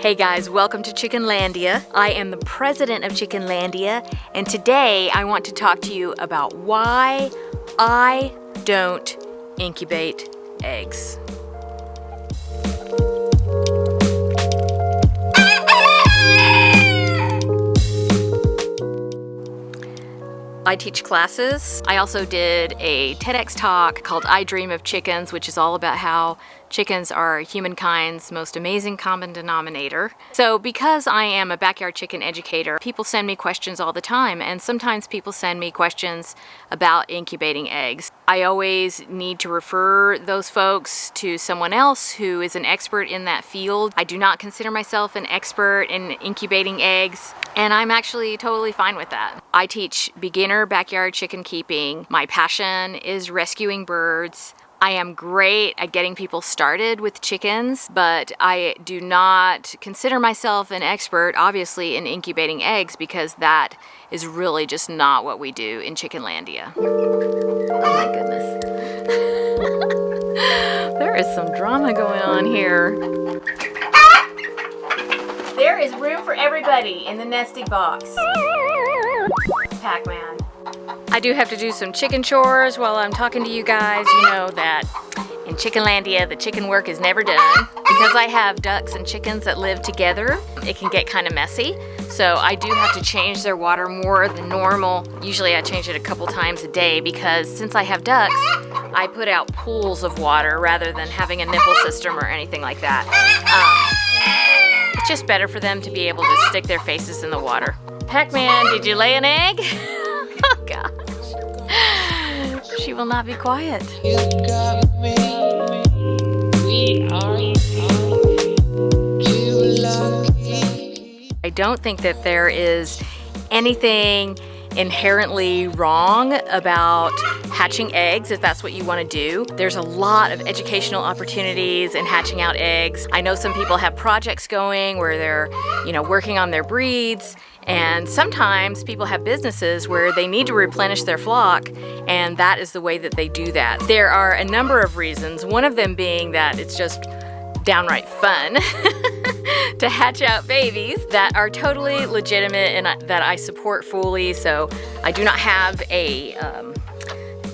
Hey guys, welcome to Chickenlandia. I am the president of Chickenlandia, and today I want to talk to you about why I don't incubate eggs. I teach classes. I also did a TEDx talk called I Dream of Chickens, which is all about how chickens are humankind's most amazing common denominator. So because I am a backyard chicken educator, people send me questions all the time, and sometimes people send me questions about incubating eggs. I always need to refer those folks to someone else who is an expert in that field. I do not consider myself an expert in incubating eggs, and I'm actually totally fine with that. I teach beginner backyard chicken keeping. My passion is rescuing birds. I am great at getting people started with chickens, but I do not consider myself an expert, obviously, in incubating eggs, because that is really just not what we do in Chickenlandia. Oh my goodness. There is some drama going on here. There is room for everybody in the nesting box. Pac-Man. I do have to do some chicken chores while I'm talking to you guys. You know that in Chickenlandia, the chicken work is never done. Because I have ducks and chickens that live together, it can get kind of messy. So I do have to change their water more than normal. Usually I change it a couple times a day because since I have ducks, I put out pools of water rather than having a nipple system or anything like that. It's just better for them to be able to stick their faces in the water. Pac-Man, did you lay an egg? Oh gosh. She will not be quiet. I don't think that there is anything inherently wrong about hatching eggs if that's what you want to do. There's a lot of educational opportunities in hatching out eggs. I know some people have projects going where they're, working on their breeds, and sometimes people have businesses where they need to replenish their flock, and that is the way that they do that. There are a number of reasons, one of them being that it's just downright fun to hatch out babies that are totally legitimate and that I support fully. So I do not have a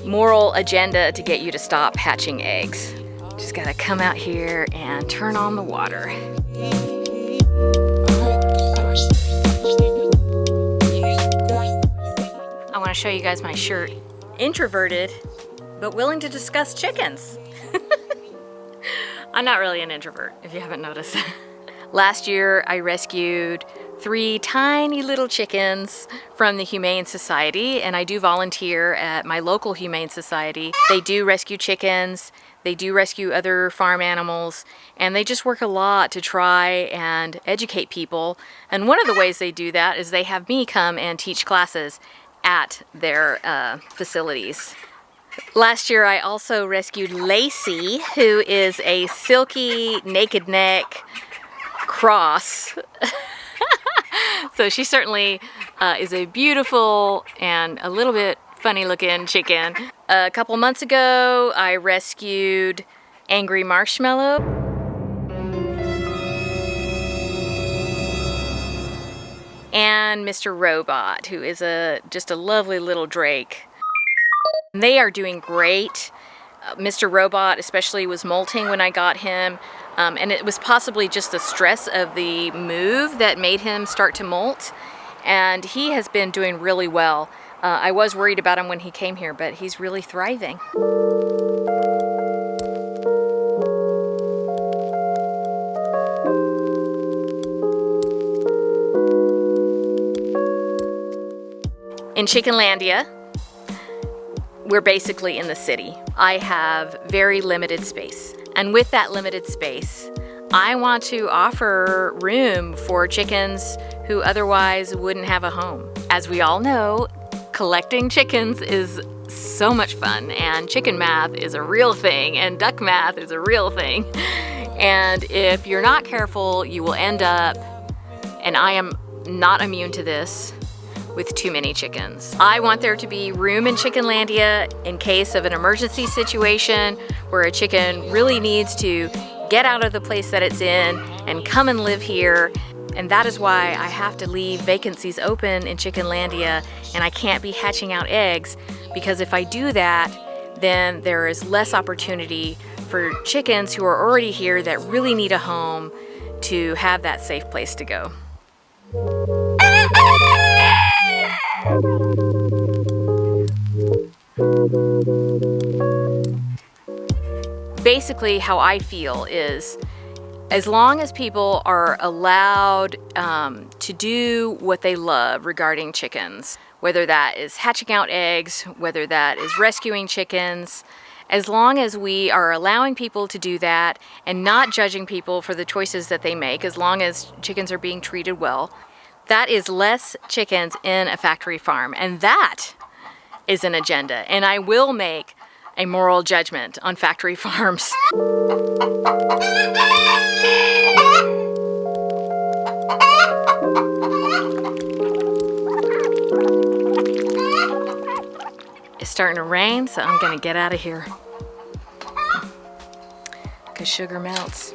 moral agenda to get you to stop hatching eggs. Just gotta come out here and turn on the water. I want to show you guys my shirt. Introverted, but willing to discuss chickens. I'm not really an introvert, if you haven't noticed. Last year, I rescued 3 tiny little chickens from the Humane Society, and I do volunteer at my local Humane Society. They do rescue chickens, they do rescue other farm animals, and they just work a lot to try and educate people. And one of the ways they do that is they have me come and teach classes at their facilities. Last year I also rescued Lacey, who is a silky naked neck cross. So she certainly is a beautiful and a little bit funny looking chicken. A couple months ago I rescued Angry Marshmallow. And Mr. Robot, who is just a lovely little drake. They are doing great. Mr. Robot especially was molting when I got him, and it was possibly just the stress of the move that made him start to molt, and he has been doing really well. I was worried about him when he came here, but he's really thriving. In Chickenlandia, we're basically in the city. I have very limited space. And with that limited space, I want to offer room for chickens who otherwise wouldn't have a home. As we all know, collecting chickens is so much fun, and chicken math is a real thing, and duck math is a real thing. And if you're not careful, you will end up, and I am not immune to this, with too many chickens. I want there to be room in Chickenlandia in case of an emergency situation where a chicken really needs to get out of the place that it's in and come and live here. And that is why I have to leave vacancies open in Chickenlandia, and I can't be hatching out eggs, because if I do that, then there is less opportunity for chickens who are already here that really need a home to have that safe place to go. Basically, how I feel is, as long as people are allowed to do what they love regarding chickens, whether that is hatching out eggs, whether that is rescuing chickens, as long as we are allowing people to do that and not judging people for the choices that they make, as long as chickens are being treated well, that is less chickens in a factory farm. And that is an agenda. And I will make a moral judgment on factory farms. It's starting to rain, so I'm gonna get out of here because sugar melts.